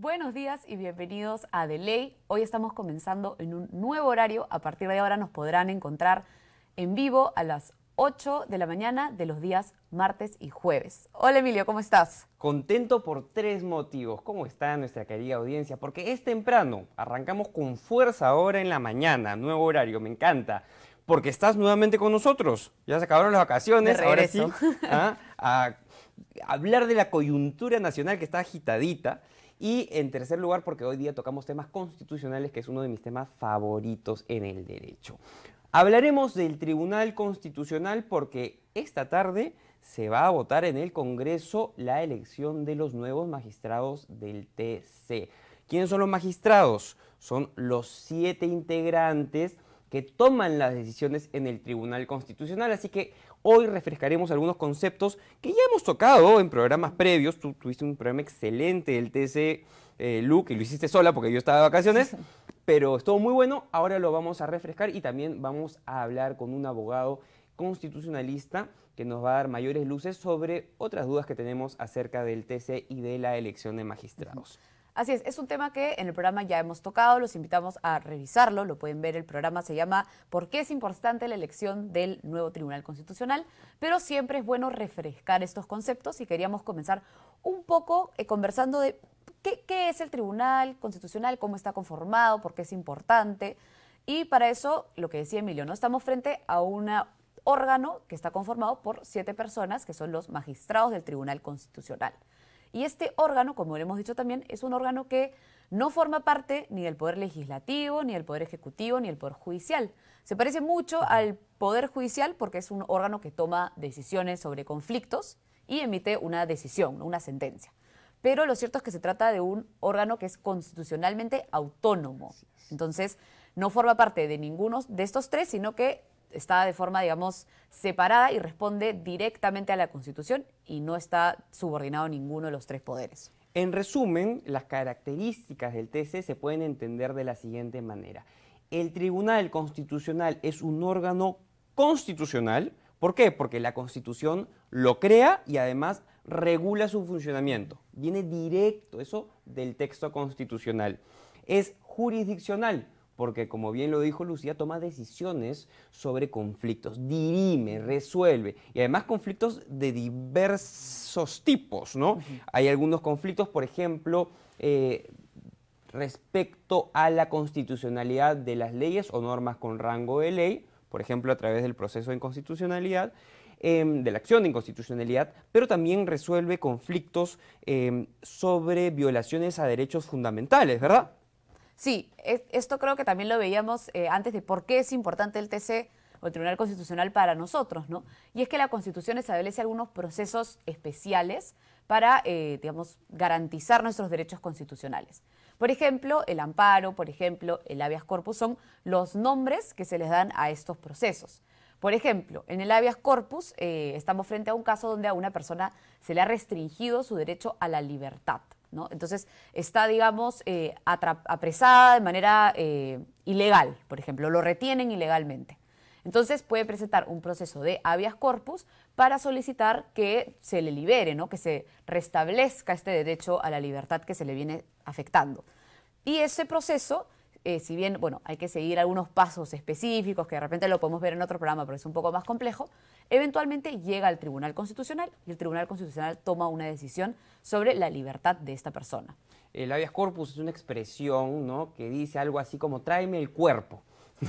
Buenos días y bienvenidos a De Ley. Hoy estamos comenzando en un nuevo horario. A partir de ahora nos podrán encontrar en vivo a las 8 de la mañana de los días martes y jueves. Hola Emilio, ¿cómo estás? Contento por tres motivos. ¿Cómo está nuestra querida audiencia? Porque es temprano, arrancamos con fuerza ahora en la mañana, nuevo horario, me encanta. Porque estás nuevamente con nosotros, ya se acabaron las vacaciones, De ahora sí, regreso. a hablar de la coyuntura nacional que está agitadita. Y en tercer lugar, porque hoy día tocamos temas constitucionales, que es uno de mis temas favoritos en el derecho. Hablaremos del Tribunal Constitucional porque esta tarde se va a votar en el Congreso la elección de los nuevos magistrados del TC. ¿Quiénes son los magistrados? Son los 7 integrantes que toman las decisiones en el Tribunal Constitucional, así que hoy refrescaremos algunos conceptos que ya hemos tocado en programas previos. Tú tuviste un programa excelente del TC, Lu, que lo hiciste sola porque yo estaba de vacaciones, pero estuvo muy bueno. Ahora lo vamos a refrescar y también vamos a hablar con un abogado constitucionalista que nos va a dar mayores luces sobre otras dudas que tenemos acerca del TC y de la elección de magistrados. Así es un tema que en el programa ya hemos tocado, los invitamos a revisarlo, lo pueden ver, el programa se llama ¿Por qué es importante la elección del nuevo Tribunal Constitucional? Pero siempre es bueno refrescar estos conceptos y queríamos comenzar un poco conversando de qué es el Tribunal Constitucional, cómo está conformado, por qué es importante. Y para eso, lo que decía Emilio, ¿no? Estamos frente a un órgano que está conformado por 7 personas, que son los magistrados del Tribunal Constitucional. Y este órgano, como le hemos dicho también, es un órgano que no forma parte ni del Poder Legislativo, ni del Poder Ejecutivo, ni del Poder Judicial. Se parece mucho al Poder Judicial porque es un órgano que toma decisiones sobre conflictos y emite una decisión, una sentencia. Pero lo cierto es que se trata de un órgano que es constitucionalmente autónomo. Entonces, no forma parte de ninguno de estos tres, sino que está de forma, digamos, separada y responde directamente a la Constitución y no está subordinado a ninguno de los 3 poderes. En resumen, las características del TC se pueden entender de la siguiente manera. El Tribunal Constitucional es un órgano constitucional. ¿Por qué? Porque la Constitución lo crea y además regula su funcionamiento. Viene directo eso del texto constitucional. Es jurisdiccional, porque como bien lo dijo Lucía, toma decisiones sobre conflictos, dirime, resuelve, y además conflictos de diversos tipos, ¿no? Hay algunos conflictos, por ejemplo, respecto a la constitucionalidad de las leyes o normas con rango de ley, por ejemplo, a través del proceso de inconstitucionalidad, de la acción de inconstitucionalidad, pero también resuelve conflictos sobre violaciones a derechos fundamentales, ¿verdad? Sí, esto creo que también lo veíamos antes de por qué es importante el TC o el Tribunal Constitucional para nosotros, ¿no? Y es que la Constitución establece algunos procesos especiales para, digamos, garantizar nuestros derechos constitucionales. Por ejemplo, el amparo, por ejemplo, el habeas corpus son los nombres que se les dan a estos procesos. Por ejemplo, en el habeas corpus estamos frente a un caso donde a una persona se le ha restringido su derecho a la libertad, ¿no? Entonces está, digamos, apresada de manera ilegal, por ejemplo, lo retienen ilegalmente. Entonces puede presentar un proceso de habeas corpus para solicitar que se le libere, ¿no? Que se restablezca este derecho a la libertad que se le viene afectando. Y ese proceso, si bien, bueno, hay que seguir algunos pasos específicos que de repente lo podemos ver en otro programa, pero es un poco más complejo, eventualmente llega al Tribunal Constitucional y el Tribunal Constitucional toma una decisión sobre la libertad de esta persona. El habeas corpus es una expresión, ¿no?, que dice algo así como tráeme el cuerpo,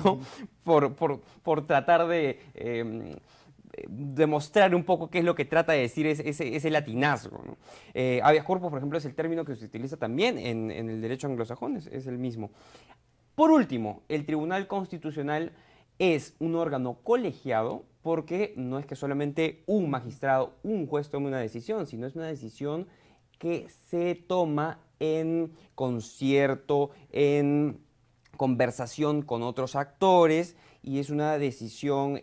¿no? Por tratar de demostrar un poco qué es lo que trata de decir ese latinazgo, ¿no? Habeas corpus, por ejemplo, es el término que se utiliza también en el derecho anglosajón, es el mismo. Por último, el Tribunal Constitucional es un órgano colegiado porque no es que solamente un magistrado, un juez tome una decisión, sino es una decisión que se toma en concierto, en conversación con otros actores y es una decisión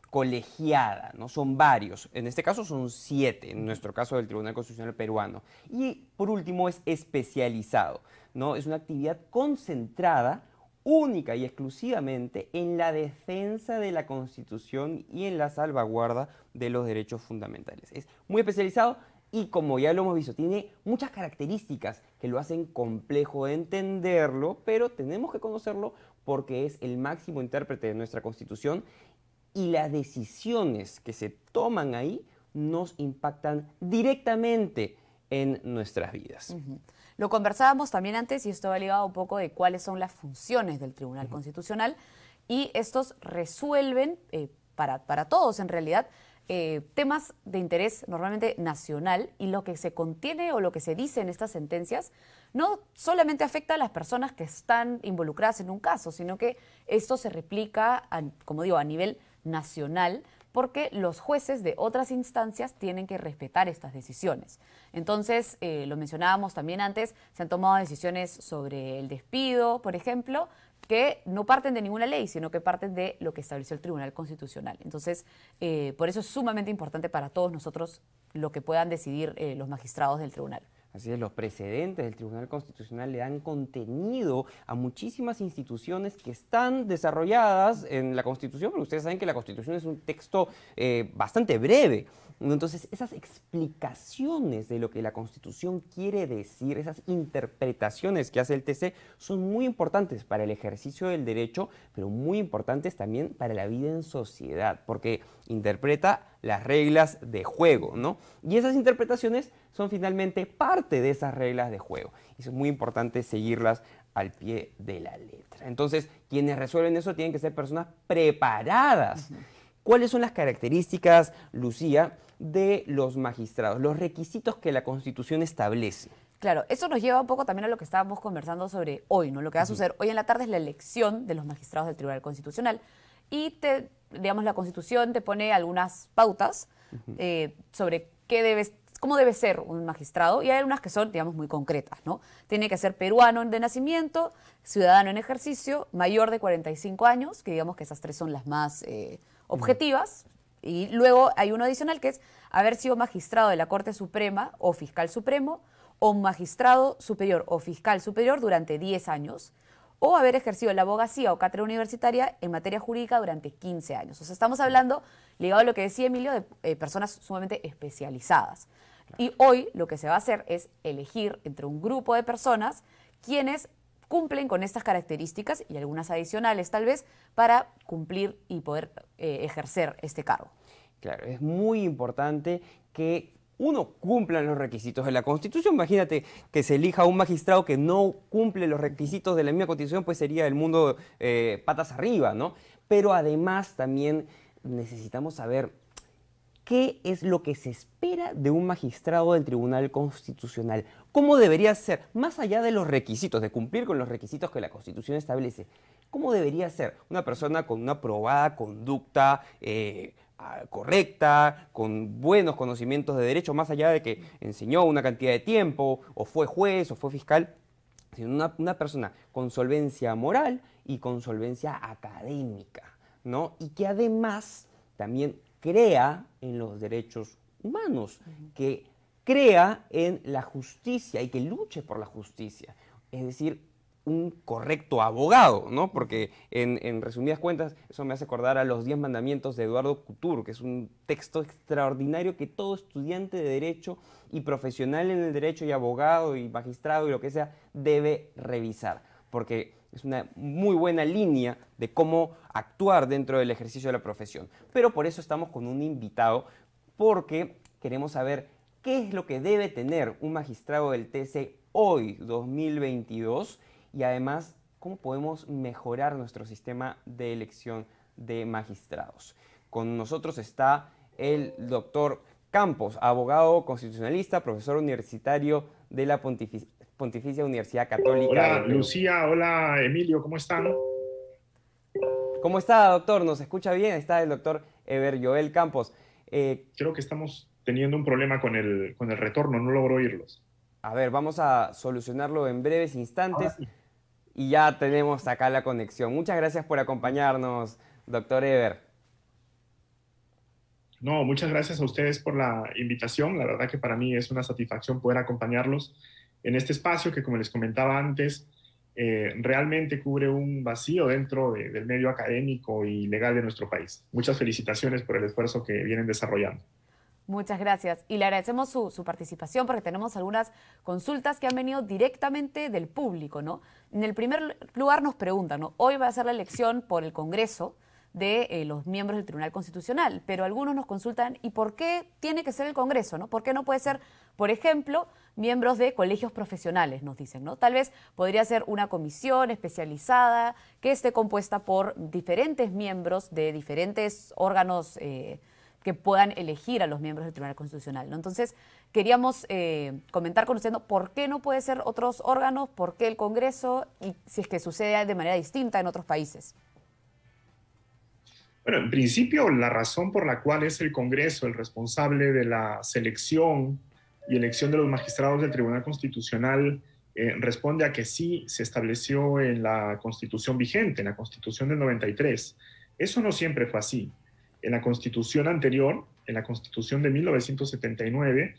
colegiada, ¿no? Son varios, en este caso son 7, en nuestro caso del Tribunal Constitucional peruano. Y por último es especializado, ¿no? Es una actividad concentrada, única y exclusivamente en la defensa de la Constitución y en la salvaguarda de los derechos fundamentales. Es muy especializado, y como ya lo hemos visto, tiene muchas características que lo hacen complejo de entenderlo, pero tenemos que conocerlo porque es el máximo intérprete de nuestra Constitución y las decisiones que se toman ahí nos impactan directamente en nuestras vidas. Lo conversábamos también antes y esto va ligado un poco de cuáles son las funciones del Tribunal Constitucional y estos resuelven para todos en realidad temas de interés normalmente nacional y lo que se contiene o lo que se dice en estas sentencias no solamente afecta a las personas que están involucradas en un caso, sino que esto se replica, como digo, a nivel nacional, porque los jueces de otras instancias tienen que respetar estas decisiones. Entonces, lo mencionábamos también antes, se han tomado decisiones sobre el despido, por ejemplo, que no parten de ninguna ley, sino que parten de lo que estableció el Tribunal Constitucional. Entonces, por eso es sumamente importante para todos nosotros lo que puedan decidir los magistrados del tribunal. Así es, los precedentes del Tribunal Constitucional le dan contenido a muchísimas instituciones que están desarrolladas en la Constitución, porque ustedes saben que la Constitución es un texto bastante breve. Entonces, esas explicaciones de lo que la Constitución quiere decir, esas interpretaciones que hace el TC, son muy importantes para el ejercicio del derecho, pero muy importantes también para la vida en sociedad, porque interpreta las reglas de juego, ¿no? Y esas interpretaciones son finalmente parte de esas reglas de juego. Y es muy importante seguirlas al pie de la letra. Entonces, quienes resuelven eso tienen que ser personas preparadas. ¿Cuáles son las características, Lucía, de los magistrados? Los requisitos que la Constitución establece. Claro, eso nos lleva un poco también a lo que estábamos conversando sobre hoy, ¿no? Lo que va a suceder hoy en la tarde es la elección de los magistrados del Tribunal Constitucional. Y digamos, la Constitución te pone algunas pautas sobre cómo debe ser un magistrado, y hay unas que son, digamos, muy concretas, ¿no? Tiene que ser peruano de nacimiento, ciudadano en ejercicio, mayor de 45 años, que digamos que esas tres son las más objetivas, y luego hay uno adicional que es haber sido magistrado de la Corte Suprema o fiscal supremo, o magistrado superior o fiscal superior durante 10 años, o haber ejercido la abogacía o cátedra universitaria en materia jurídica durante 15 años. O sea, estamos hablando, ligado a lo que decía Emilio, de personas sumamente especializadas. Y hoy lo que se va a hacer es elegir entre un grupo de personas quienes cumplen con estas características y algunas adicionales tal vez para cumplir y poder ejercer este cargo. Claro, es muy importante que uno cumpla los requisitos de la Constitución. Imagínate que se elija un magistrado que no cumple los requisitos de la misma Constitución, pues sería el mundo patas arriba, ¿no? Pero además también necesitamos saber qué es lo que se espera de un magistrado del Tribunal Constitucional. ¿Cómo debería ser? Más allá de los requisitos, de cumplir con los requisitos que la Constitución establece, ¿cómo debería ser una persona con una probada conducta correcta, con buenos conocimientos de derecho, más allá de que enseñó una cantidad de tiempo, o fue juez, o fue fiscal, sino una persona con solvencia moral y con solvencia académica, ¿no? Y que además también crea en los derechos humanos, que crea en la justicia y que luche por la justicia. Es decir, un correcto abogado, ¿no? Porque en resumidas cuentas, eso me hace acordar a los 10 mandamientos de Eduardo Couture, que es un texto extraordinario que todo estudiante de derecho y profesional en el derecho y abogado y magistrado y lo que sea debe revisar, porque es una muy buena línea de cómo actuar dentro del ejercicio de la profesión. Pero por eso estamos con un invitado, porque queremos saber qué es lo que debe tener un magistrado del TC hoy, 2022, y además cómo podemos mejorar nuestro sistema de elección de magistrados. Con nosotros está el doctor Campos, abogado constitucionalista, profesor universitario de la Pontificia Universidad Católica. Hola Lucía, hola Emilio, ¿cómo están? ¿Cómo está, doctor? ¿Nos escucha bien? Está el doctor Eber Joel Campos. Creo que estamos teniendo un problema con el retorno, no logro oírlos. A ver, vamos a solucionarlo en breves instantes y ya tenemos acá la conexión. Muchas gracias por acompañarnos, doctor Eber. No, muchas gracias a ustedes por la invitación. La verdad que para mí es una satisfacción poder acompañarlos en este espacio que, como les comentaba antes, realmente cubre un vacío dentro del medio académico y legal de nuestro país. Muchas felicitaciones por el esfuerzo que vienen desarrollando. Muchas gracias. Y le agradecemos su participación porque tenemos algunas consultas que han venido directamente del público, ¿no? En el primer lugar nos preguntan, ¿no? Hoy va a ser la elección por el Congreso de los miembros del Tribunal Constitucional, pero algunos nos consultan, ¿y por qué tiene que ser el Congreso, no? ¿Por qué no puede ser, por ejemplo, miembros de colegios profesionales, nos dicen, ¿no? Tal vez podría ser una comisión especializada que esté compuesta por diferentes miembros de diferentes órganos que puedan elegir a los miembros del Tribunal Constitucional, ¿no? Entonces, queríamos comentar con usted, ¿no? ¿Por qué no puede ser otros órganos? ¿Por qué el Congreso? Y si es que sucede de manera distinta en otros países. Bueno, en principio, la razón por la cual es el Congreso el responsable de la selección y elección de los magistrados del Tribunal Constitucional responde a que sí se estableció en la Constitución vigente, en la Constitución del 93. Eso no siempre fue así. En la Constitución anterior, en la Constitución de 1979,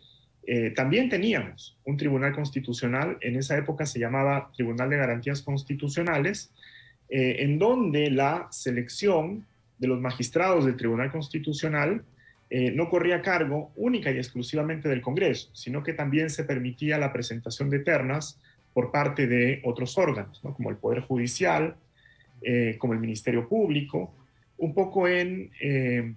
también teníamos un Tribunal Constitucional. En esa época se llamaba Tribunal de Garantías Constitucionales, en donde la selección de los magistrados del Tribunal Constitucional no corría a cargo única y exclusivamente del Congreso, sino que también se permitía la presentación de ternas por parte de otros órganos, ¿no? Como el Poder Judicial, como el Ministerio Público, un poco en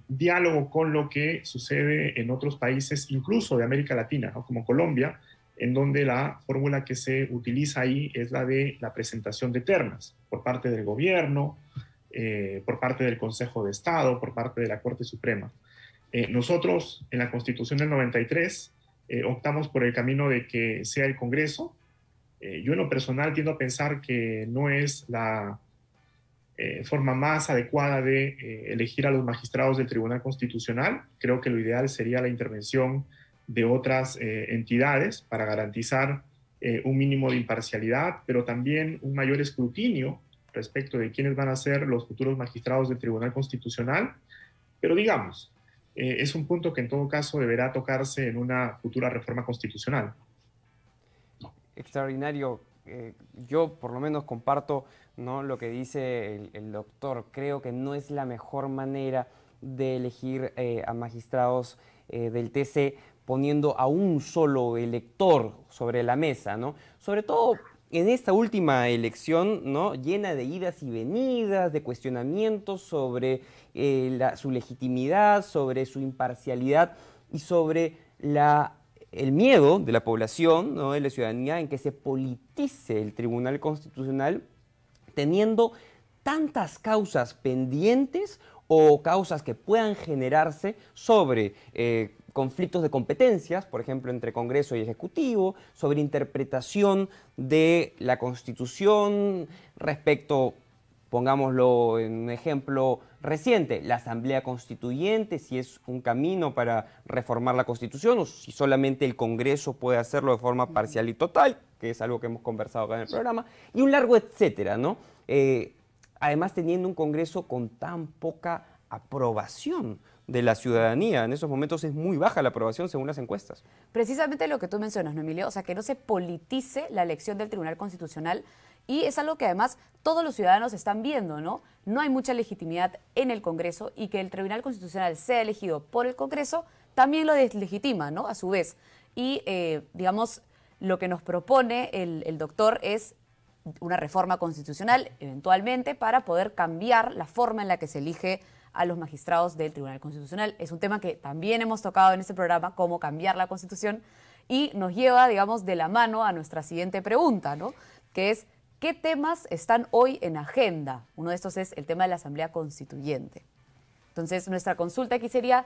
diálogo con lo que sucede en otros países, incluso de América Latina, ¿no? Como Colombia, en donde la fórmula que se utiliza ahí es la de la presentación de ternas por parte del gobierno, por parte del Consejo de Estado, por parte de la Corte Suprema. Nosotros, en la Constitución del 93, optamos por el camino de que sea el Congreso. Yo en lo personal tiendo a pensar que no es la forma más adecuada de elegir a los magistrados del Tribunal Constitucional. Creo que lo ideal sería la intervención de otras entidades para garantizar un mínimo de imparcialidad, pero también un mayor escrutinio respecto de quiénes van a ser los futuros magistrados del Tribunal Constitucional. Pero digamos, es un punto que en todo caso deberá tocarse en una futura reforma constitucional. Extraordinario. Yo por lo menos comparto, ¿no?, lo que dice el doctor. Creo que no es la mejor manera de elegir a magistrados del TC poniendo a un solo elector sobre la mesa, ¿no? Sobre todo en esta última elección, ¿no?, llena de idas y venidas, de cuestionamientos sobre su legitimidad, sobre su imparcialidad y sobre el miedo de la población, ¿no?, de la ciudadanía, en que se politice el Tribunal Constitucional, teniendo tantas causas pendientes o causas que puedan generarse sobre conflictos de competencias, por ejemplo, entre Congreso y Ejecutivo, sobre interpretación de la Constitución respecto, pongámoslo en un ejemplo reciente, la Asamblea Constituyente, si es un camino para reformar la Constitución o si solamente el Congreso puede hacerlo de forma parcial y total, que es algo que hemos conversado acá en el programa, y un largo etcétera, ¿no? Además, teniendo un Congreso con tan poca aprobación de la ciudadanía. En esos momentos es muy baja la aprobación según las encuestas. Precisamente lo que tú mencionas, ¿no, Emilio? O sea, que no se politice la elección del Tribunal Constitucional, y es algo que además todos los ciudadanos están viendo, ¿no? No hay mucha legitimidad en el Congreso, y que el Tribunal Constitucional sea elegido por el Congreso también lo deslegitima, ¿no?, a su vez. Y, digamos, lo que nos propone el doctor es una reforma constitucional, eventualmente, para poder cambiar la forma en la que se elige a los magistrados del Tribunal Constitucional. Es un tema que también hemos tocado en este programa, cómo cambiar la Constitución, y nos lleva, digamos, de la mano a nuestra siguiente pregunta, ¿no?, que es, ¿qué temas están hoy en agenda? Uno de estos es el tema de la Asamblea Constituyente. Entonces, nuestra consulta aquí sería,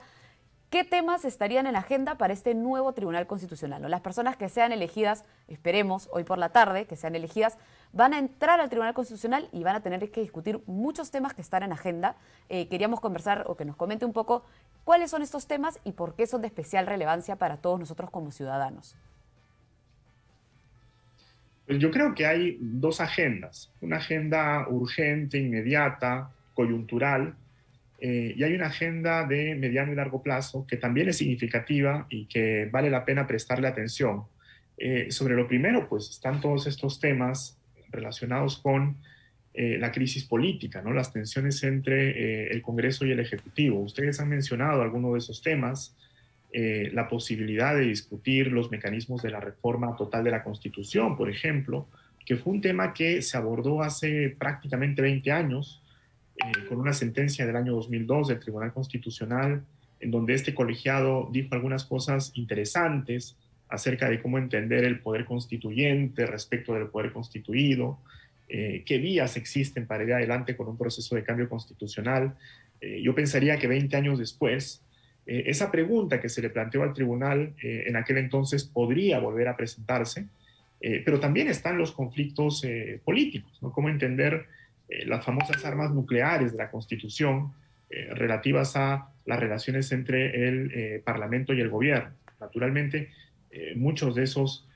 ¿qué temas estarían en agenda para este nuevo Tribunal Constitucional, ¿no? Las personas que sean elegidas, esperemos hoy por la tarde que sean elegidas, van a entrar al Tribunal Constitucional y van a tener que discutir muchos temas que están en agenda. Queríamos conversar o que nos comente un poco cuáles son estos temas y por qué son de especial relevancia para todos nosotros como ciudadanos. Pues yo creo que hay dos agendas. Una agenda urgente, inmediata, coyuntural, y hay una agenda de mediano y largo plazo que también es significativa y que vale la pena prestarle atención. Sobre lo primero, pues están todos estos temas relacionados con la crisis política, ¿no?, las tensiones entre el Congreso y el Ejecutivo. Ustedes han mencionado algunos de esos temas. la posibilidad de discutir los mecanismos de la reforma total de la Constitución, por ejemplo, que fue un tema que se abordó hace prácticamente 20 años, con una sentencia del año 2002 del Tribunal Constitucional, en donde este colegiado dijo algunas cosas interesantes acerca de cómo entender el poder constituyente respecto del poder constituido, qué vías existen para ir adelante con un proceso de cambio constitucional. Yo pensaría que 20 años después, esa pregunta que se le planteó al tribunal en aquel entonces podría volver a presentarse, pero también están los conflictos políticos, ¿no? Cómo entender las famosas armas nucleares de la Constitución relativas a las relaciones entre el Parlamento y el gobierno. Naturalmente, muchos de esos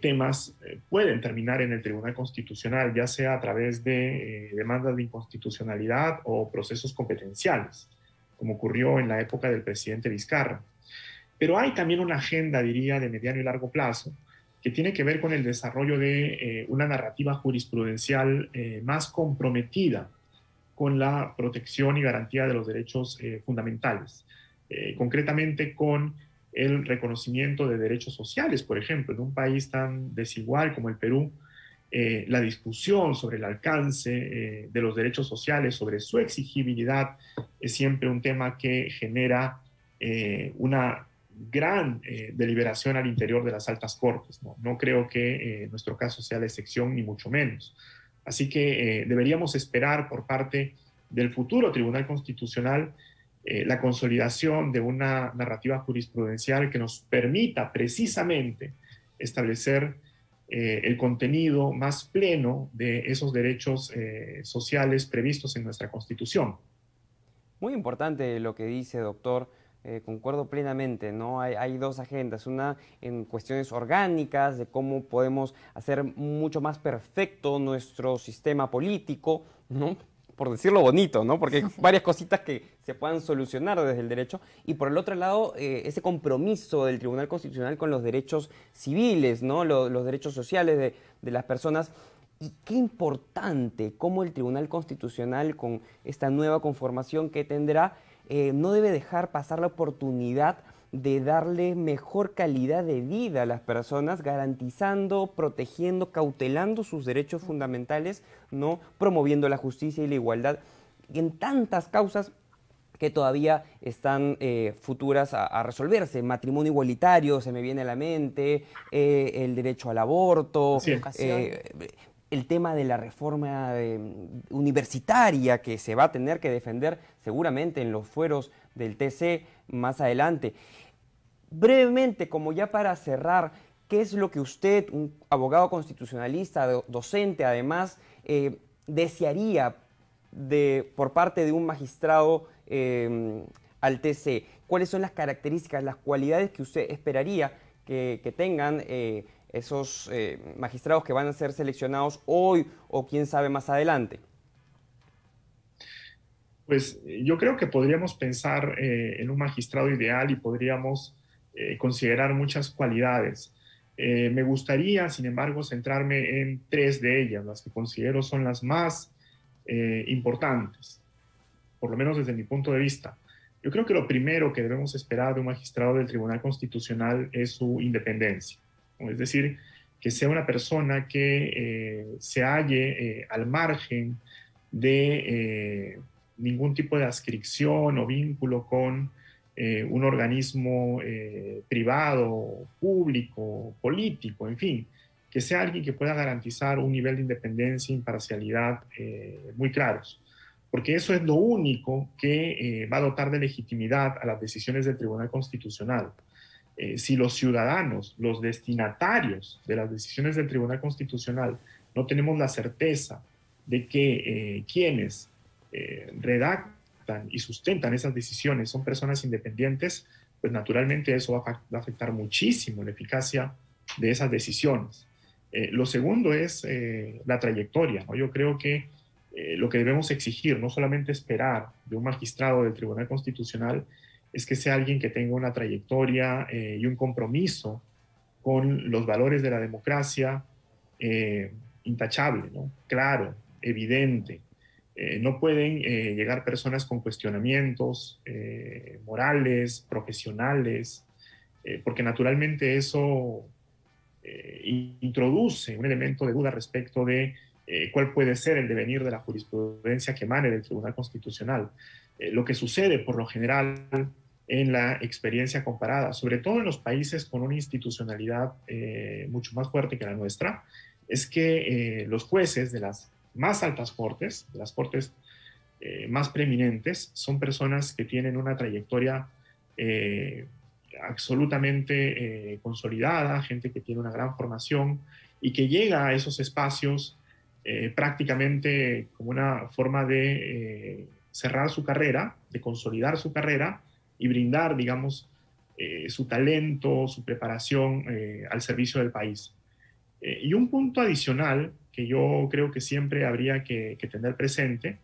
temas pueden terminar en el Tribunal Constitucional, ya sea a través de demandas de inconstitucionalidad o procesos competenciales, como ocurrió en la época del presidente Vizcarra. Pero hay también una agenda, diría, de mediano y largo plazo, que tiene que ver con el desarrollo de una narrativa jurisprudencial más comprometida con la protección y garantía de los derechos fundamentales, concretamente con el reconocimiento de derechos sociales, por ejemplo, en un país tan desigual como el Perú, la discusión sobre el alcance de los derechos sociales, sobre su exigibilidad, es siempre un tema que genera una gran deliberación al interior de las altas cortes. No creo que nuestro caso sea la excepción, ni mucho menos. Así que deberíamos esperar por parte del futuro Tribunal Constitucional la consolidación de una narrativa jurisprudencial que nos permita precisamente establecer el contenido más pleno de esos derechos sociales previstos en nuestra Constitución. Muy importante lo que dice, doctor. Concuerdo plenamente, ¿no? Hay dos agendas, una en cuestiones orgánicas, de cómo podemos hacer mucho más perfecto nuestro sistema político, ¿no? Por decirlo bonito, ¿no? Porque hay varias cositas que se puedan solucionar desde el derecho. Y por el otro lado, ese compromiso del Tribunal Constitucional con los derechos civiles, ¿no? Los derechos sociales de las personas. Y qué importante cómo el Tribunal Constitucional, con esta nueva conformación que tendrá, no debe dejar pasar la oportunidad de darle mejor calidad de vida a las personas, garantizando, protegiendo, cautelando sus derechos fundamentales, ¿no? Promoviendo la justicia y la igualdad en tantas causas que todavía están futuras a resolverse. Matrimonio igualitario se me viene a la mente, el derecho al aborto, Sí. el tema de la reforma universitaria que se va a tener que defender seguramente en los fueros del TC más adelante. Brevemente, como ya para cerrar, ¿qué es lo que usted, un abogado constitucionalista, docente además, desearía por parte de un magistrado al TC? ¿Cuáles son las características, las cualidades que usted esperaría que tengan esos magistrados que van a ser seleccionados hoy o quién sabe más adelante? Pues yo creo que podríamos pensar en un magistrado ideal y podríamos considerar muchas cualidades. Me gustaría, sin embargo, centrarme en tres de ellas, las que considero son las más importantes, por lo menos desde mi punto de vista. Yo creo que lo primero que debemos esperar de un magistrado del Tribunal Constitucional es su independencia, ¿no? Es decir, que sea una persona que se halle al margen de ningún tipo de adscripción o vínculo con un organismo privado, público, político, en fin, que sea alguien que pueda garantizar un nivel de independencia e imparcialidad muy claros, porque eso es lo único que va a dotar de legitimidad a las decisiones del Tribunal Constitucional. Si los ciudadanos, los destinatarios de las decisiones del Tribunal Constitucional, no tenemos la certeza de que quienes redactan y sustentan esas decisiones son personas independientes, pues naturalmente eso va a afectar muchísimo la eficacia de esas decisiones. Lo segundo es la trayectoria, ¿no? Yo creo que lo que debemos exigir, no solamente esperar de un magistrado del Tribunal Constitucional, es que sea alguien que tenga una trayectoria y un compromiso con los valores de la democracia intachable, ¿no? Claro, evidente. No pueden llegar personas con cuestionamientos morales, profesionales, porque naturalmente eso introduce un elemento de duda respecto de cuál puede ser el devenir de la jurisprudencia que emane del Tribunal Constitucional. Lo que sucede por lo general en la experiencia comparada, sobre todo en los países con una institucionalidad mucho más fuerte que la nuestra, es que los jueces de las más altas cortes, de las cortes más preeminentes, son personas que tienen una trayectoria absolutamente consolidada, gente que tiene una gran formación y que llega a esos espacios prácticamente como una forma de cerrar su carrera, de consolidar su carrera y brindar, digamos, su talento, su preparación al servicio del país. Y un punto adicional que yo creo que siempre habría que tener presente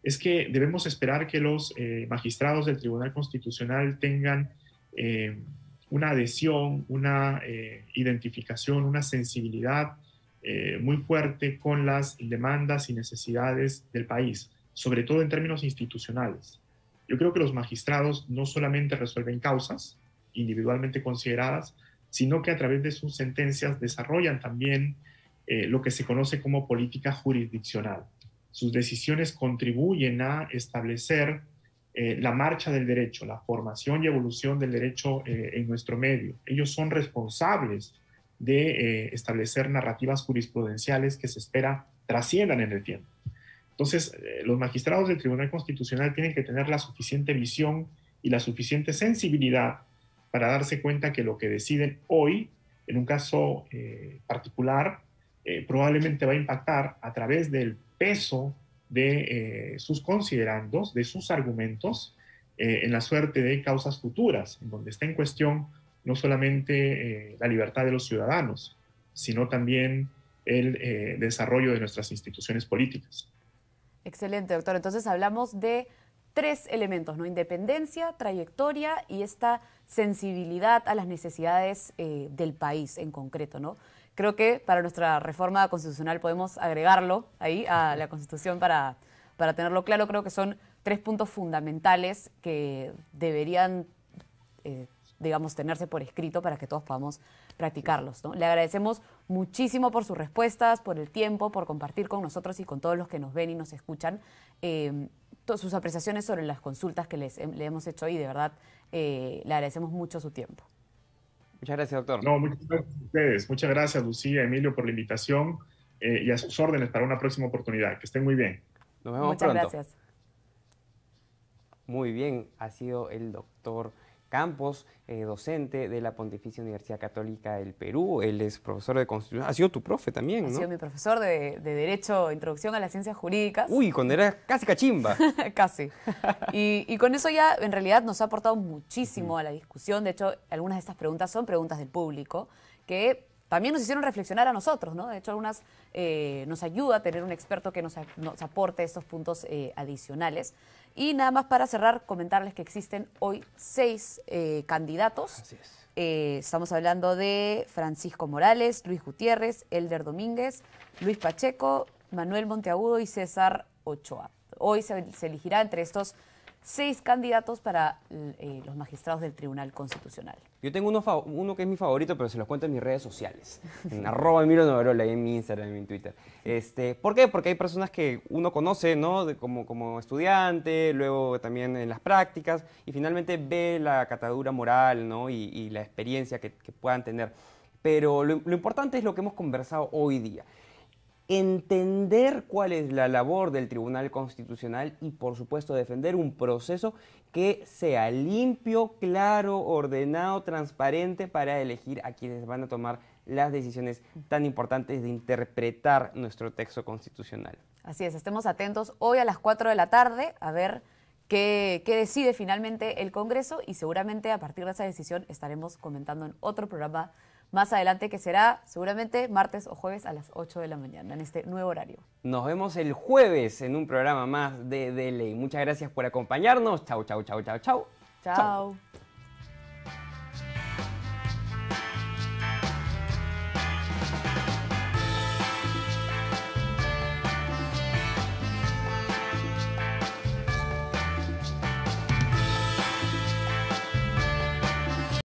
es que debemos esperar que los magistrados del Tribunal Constitucional tengan una adhesión, una identificación, una sensibilidad muy fuerte con las demandas y necesidades del país, sobre todo en términos institucionales. Yo creo que los magistrados no solamente resuelven causas individualmente consideradas, sino que a través de sus sentencias desarrollan también lo que se conoce como política jurisdiccional. Sus decisiones contribuyen a establecer la marcha del derecho, la formación y evolución del derecho en nuestro medio. Ellos son responsables de establecer narrativas jurisprudenciales que se espera trasciendan en el tiempo. Entonces, los magistrados del Tribunal Constitucional tienen que tener la suficiente visión y la suficiente sensibilidad para darse cuenta que lo que deciden hoy, en un caso particular, probablemente va a impactar a través del peso de sus considerandos, de sus argumentos, en la suerte de causas futuras, en donde está en cuestión no solamente la libertad de los ciudadanos, sino también el desarrollo de nuestras instituciones políticas. Excelente, doctor. Entonces hablamos de 3 elementos, ¿no? Independencia, trayectoria y esta sensibilidad a las necesidades del país en concreto, ¿no? Creo que para nuestra reforma constitucional podemos agregarlo ahí a la Constitución para tenerlo claro. Creo que son 3 puntos fundamentales que deberían, digamos, tenerse por escrito para que todos podamos practicarlos, ¿no? Le agradecemos muchísimo por sus respuestas, por el tiempo, por compartir con nosotros y con todos los que nos ven y nos escuchan sus apreciaciones sobre las consultas que le hemos hecho hoy. De verdad, le agradecemos mucho su tiempo. Muchas gracias, doctor. No, muchas gracias a ustedes. Muchas gracias, Lucía, Emilio, por la invitación y a sus órdenes para una próxima oportunidad. Que estén muy bien. Nos vemos Muchas pronto. gracias. Muy bien, ha sido el doctor Campos, docente de la Pontificia Universidad Católica del Perú. Él es profesor de Constitución. Ha sido tu profe también, ¿no? Ha sido mi profesor de Derecho, Introducción a las Ciencias Jurídicas. Uy, cuando era casi cachimba. Casi. Y con eso ya en realidad nos ha aportado muchísimo a la discusión. De hecho, algunas de estas preguntas son preguntas del público que también nos hicieron reflexionar a nosotros, ¿no? De hecho, algunas nos ayuda a tener un experto que nos aporte estos puntos adicionales. Y nada más para cerrar, comentarles que existen hoy 6 candidatos. Así es. Estamos hablando de Francisco Morales, Luis Gutiérrez, Elder Domínguez, Luis Pacheco, Manuel Monteagudo y César Ochoa. Hoy se elegirá entre estos 6 candidatos para los magistrados del Tribunal Constitucional. Yo tengo uno que es mi favorito, pero se los cuento en mis redes sociales. En @EmilioNovarola, en mi Instagram, en mi Twitter. ¿Por qué? Porque hay personas que uno conoce, ¿no? Como estudiante, luego también en las prácticas, y finalmente ve la catadura moral, ¿no? y la experiencia que puedan tener. Pero lo importante es lo que hemos conversado hoy día. Entender cuál es la labor del Tribunal Constitucional y, por supuesto, defender un proceso que sea limpio, claro, ordenado, transparente para elegir a quienes van a tomar las decisiones tan importantes de interpretar nuestro texto constitucional. Así es, estemos atentos hoy a las 4 de la tarde a ver qué decide finalmente el Congreso y seguramente a partir de esa decisión estaremos comentando en otro programa más adelante, que será seguramente martes o jueves a las 8 de la mañana, en este nuevo horario. Nos vemos el jueves en un programa más de Ley. Muchas gracias por acompañarnos. Chau, chau, chau, chau, chau. Chao.